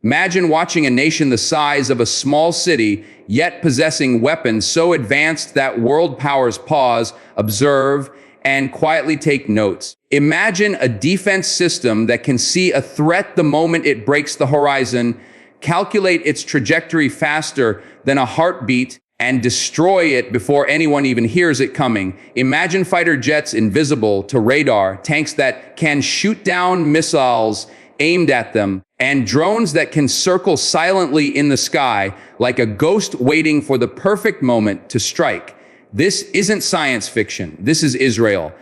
Imagine watching a nation the size of a small city, yet possessing weapons so advanced that world powers pause, observe, and quietly take notes. Imagine a defense system that can see a threat the moment it breaks the horizon, calculate its trajectory faster than a heartbeat, and destroy it before anyone even hears it coming. Imagine fighter jets invisible to radar, tanks that can shoot down missiles aimed at them, and drones that can circle silently in the sky like a ghost waiting for the perfect moment to strike. This isn't science fiction. This is Israel.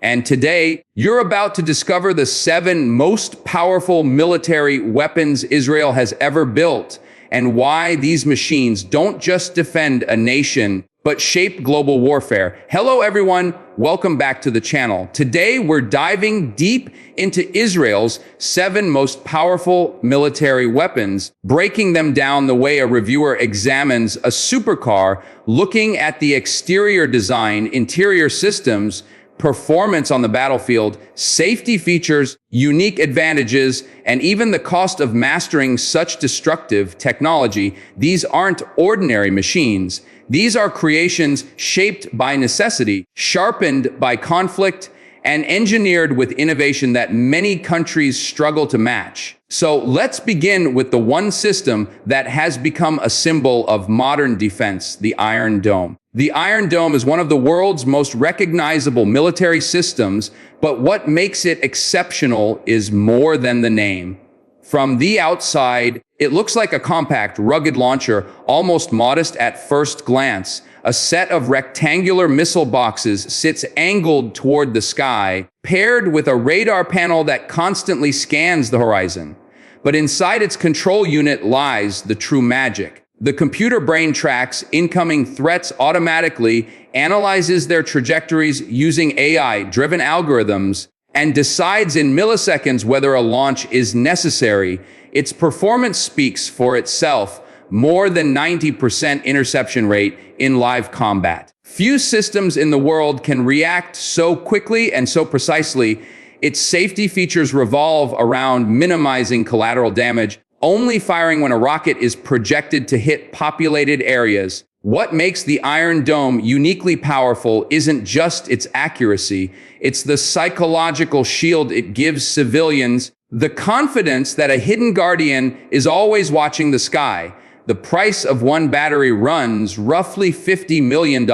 And today, you're about to discover the 7 most powerful military weapons Israel has ever built, and why these machines don't just defend a nation, but shape global warfare. Hello, everyone. Welcome back to the channel. Today, we're diving deep into Israel's 7 most powerful military weapons, breaking them down the way a reviewer examines a supercar, looking at the exterior design, interior systems, performance on the battlefield, safety features, unique advantages, and even the cost of mastering such destructive technology. These aren't ordinary machines. These are creations shaped by necessity, sharpened by conflict, and engineered with innovation that many countries struggle to match. So let's begin with the one system that has become a symbol of modern defense, the Iron Dome. The Iron Dome is one of the world's most recognizable military systems, but what makes it exceptional is more than the name. From the outside, it looks like a compact, rugged launcher, almost modest at first glance. A set of rectangular missile boxes sits angled toward the sky, paired with a radar panel that constantly scans the horizon. But inside its control unit lies the true magic. The computer brain tracks incoming threats automatically, analyzes their trajectories using AI-driven algorithms, and decides in milliseconds whether a launch is necessary. Its performance speaks for itself, more than 90% interception rate in live combat. Few systems in the world can react so quickly and so precisely. Its safety features revolve around minimizing collateral damage, only firing when a rocket is projected to hit populated areas. What makes the Iron Dome uniquely powerful isn't just its accuracy, it's the psychological shield it gives civilians, the confidence that a hidden guardian is always watching the sky. The price of one battery runs roughly $50 million,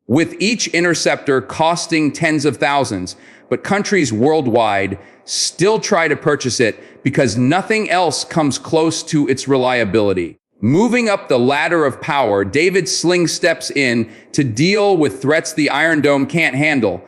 with each interceptor costing tens of thousands. But countries worldwide still try to purchase it because nothing else comes close to its reliability. Moving up the ladder of power, David Sling steps in to deal with threats the Iron Dome can't handle.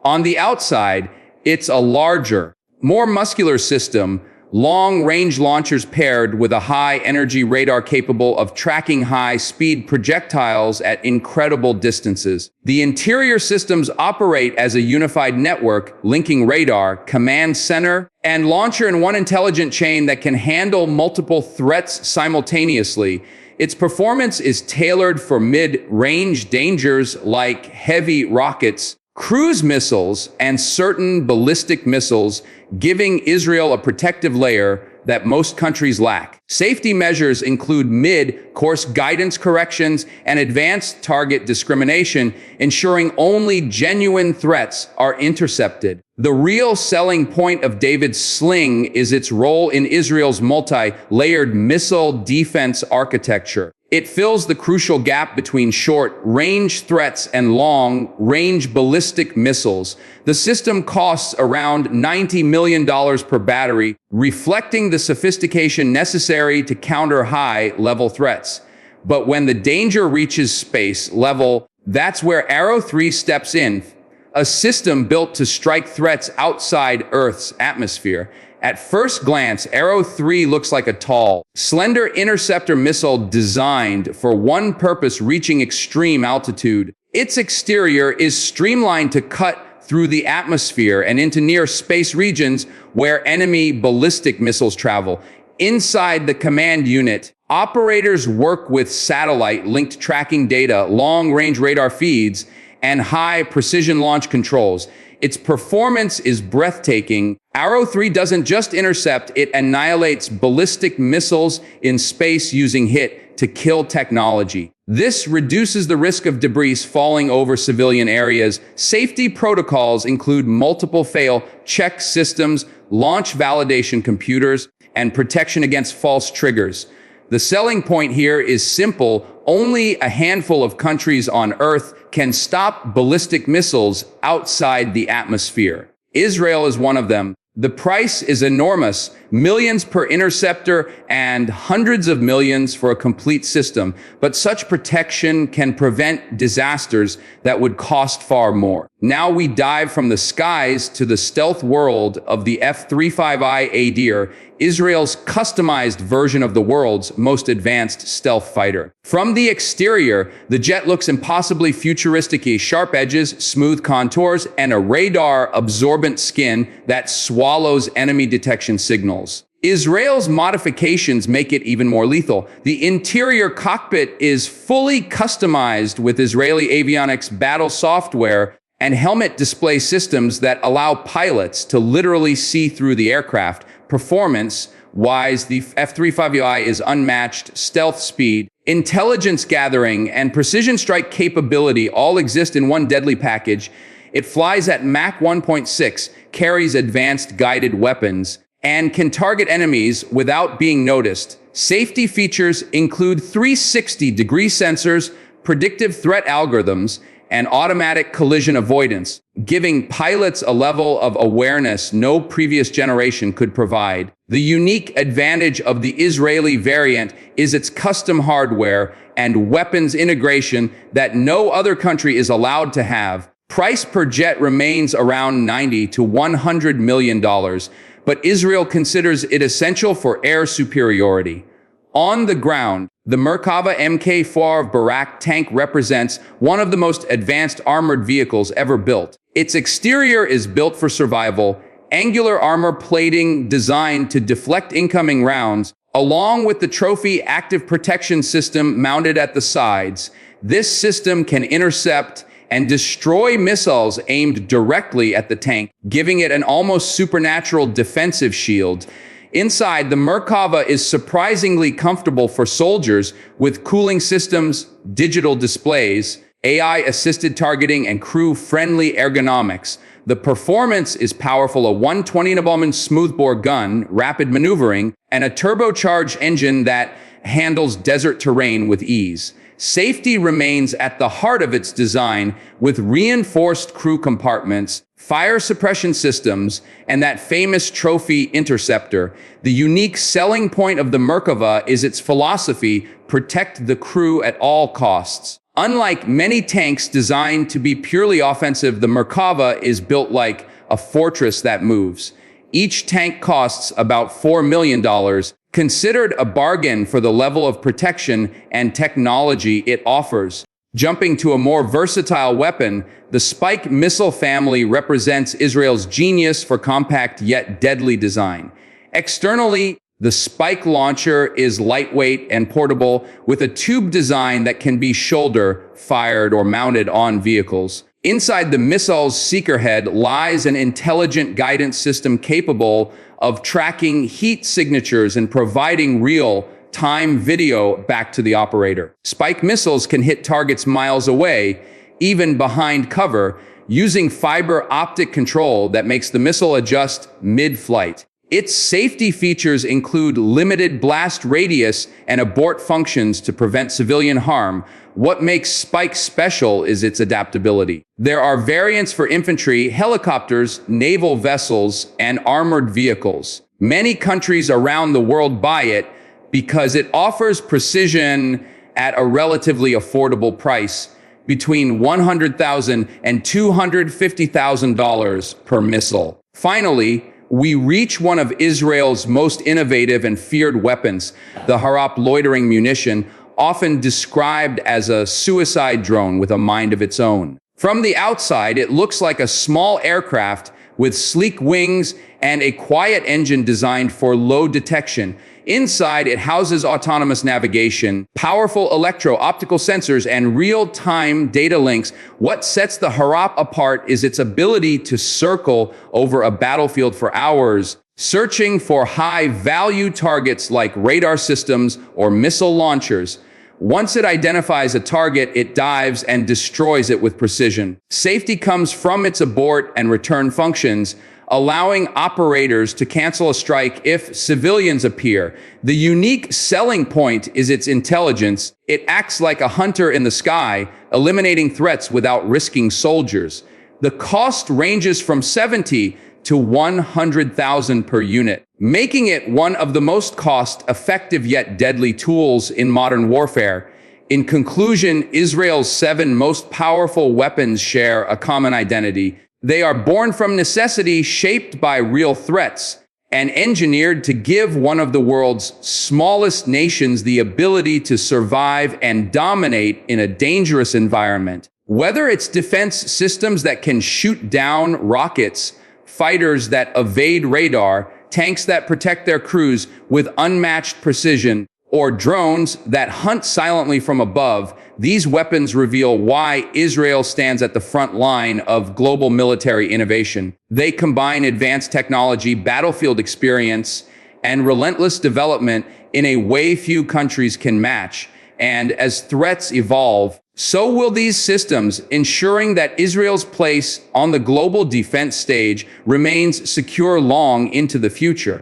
On the outside, it's a larger, more muscular system, long-range launchers paired with a high-energy radar capable of tracking high-speed projectiles at incredible distances. The interior systems operate as a unified network, linking radar, command center, and launcher in one intelligent chain that can handle multiple threats simultaneously. Its performance is tailored for mid-range dangers like heavy rockets, cruise missiles, and certain ballistic missiles, giving Israel a protective layer that most countries lack. Safety measures include mid-course guidance corrections and advanced target discrimination, ensuring only genuine threats are intercepted. The real selling point of David's Sling is its role in Israel's multi-layered missile defense architecture. It fills the crucial gap between short-range threats and long-range ballistic missiles. The system costs around $90 million per battery, reflecting the sophistication necessary to counter high-level threats. But when the danger reaches space level, that's where Arrow 3 steps in, a system built to strike threats outside Earth's atmosphere. At first glance, Arrow 3 looks like a tall, slender interceptor missile designed for one purpose: reaching extreme altitude. Its exterior is streamlined to cut through the atmosphere and into near space regions where enemy ballistic missiles travel. Inside the command unit, operators work with satellite-linked tracking data, long-range radar feeds, and high-precision launch controls. Its performance is breathtaking. Arrow 3 doesn't just intercept, it annihilates ballistic missiles in space using hit-to-kill technology. This reduces the risk of debris falling over civilian areas. Safety protocols include multiple fail-check systems, launch validation computers, and protection against false triggers. The selling point here is simple. Only a handful of countries on Earth can stop ballistic missiles outside the atmosphere. Israel is one of them. The price is enormous, millions per interceptor and hundreds of millions for a complete system. But such protection can prevent disasters that would cost far more. Now we dive from the skies to the stealth world of the F-35I Adir, Israel's customized version of the world's most advanced stealth fighter. From the exterior, the jet looks impossibly futuristic, sharp edges, smooth contours, and a radar-absorbent skin that swallows enemy detection signals. Israel's modifications make it even more lethal. The interior cockpit is fully customized with Israeli avionics battle software and helmet display systems that allow pilots to literally see through the aircraft. Performance-wise, the F-35I is unmatched. Stealth speed, intelligence gathering, and precision strike capability all exist in one deadly package. It flies at Mach 1.6, carries advanced guided weapons, and can target enemies without being noticed. Safety features include 360-degree sensors, predictive threat algorithms, and automatic collision avoidance, giving pilots a level of awareness no previous generation could provide. The unique advantage of the Israeli variant is its custom hardware and weapons integration that no other country is allowed to have. Price per jet remains around $90 to $100 million, but Israel considers it essential for air superiority. On the ground, the Merkava Mk4 Barak tank represents one of the most advanced armored vehicles ever built. Its exterior is built for survival, angular armor plating designed to deflect incoming rounds, along with the trophy active protection system mounted at the sides. This system can intercept and destroy missiles aimed directly at the tank, giving it an almost supernatural defensive shield. Inside, the Merkava is surprisingly comfortable for soldiers with cooling systems, digital displays, AI-assisted targeting, and crew-friendly ergonomics. The performance is powerful: a 120mm smoothbore gun, rapid maneuvering, and a turbocharged engine that handles desert terrain with ease. Safety remains at the heart of its design, with reinforced crew compartments, fire suppression systems, and that famous trophy interceptor. The unique selling point of the Merkava is its philosophy: protect the crew at all costs. Unlike many tanks designed to be purely offensive, the Merkava is built like a fortress that moves. Each tank costs about $4 million, considered a bargain for the level of protection and technology it offers. Jumping to a more versatile weapon, the Spike missile family represents Israel's genius for compact yet deadly design. Externally, the Spike launcher is lightweight and portable, with a tube design that can be shoulder-fired or mounted on vehicles. Inside the missile's seeker head lies an intelligent guidance system capable of tracking heat signatures and providing real-time video back to the operator. Spike missiles can hit targets miles away, even behind cover, using fiber optic control that makes the missile adjust mid-flight. Its safety features include limited blast radius and abort functions to prevent civilian harm. What makes Spike special is its adaptability. There are variants for infantry, helicopters, naval vessels, and armored vehicles. Many countries around the world buy it because it offers precision at a relatively affordable price, between $100,000 and $250,000 per missile. Finally, we reach one of Israel's most innovative and feared weapons, the Harop loitering munition, often described as a suicide drone with a mind of its own. From the outside, it looks like a small aircraft with sleek wings and a quiet engine designed for low detection. Inside, it houses autonomous navigation, powerful electro-optical sensors, and real-time data links. What sets the Harop apart is its ability to circle over a battlefield for hours, searching for high-value targets like radar systems or missile launchers. Once it identifies a target, it dives and destroys it with precision. Safety comes from its abort and return functions, allowing operators to cancel a strike if civilians appear. The unique selling point is its intelligence. It acts like a hunter in the sky, eliminating threats without risking soldiers. The cost ranges from 70 to 100,000 per unit, making it one of the most cost-effective yet deadly tools in modern warfare. In conclusion, Israel's 7 most powerful weapons share a common identity. They are born from necessity, shaped by real threats, and engineered to give one of the world's smallest nations the ability to survive and dominate in a dangerous environment. Whether it's defense systems that can shoot down rockets, fighters that evade radar, tanks that protect their crews with unmatched precision, or drones that hunt silently from above, these weapons reveal why Israel stands at the front line of global military innovation. They combine advanced technology, battlefield experience, and relentless development in a way few countries can match. And as threats evolve, so will these systems, ensuring that Israel's place on the global defense stage remains secure long into the future.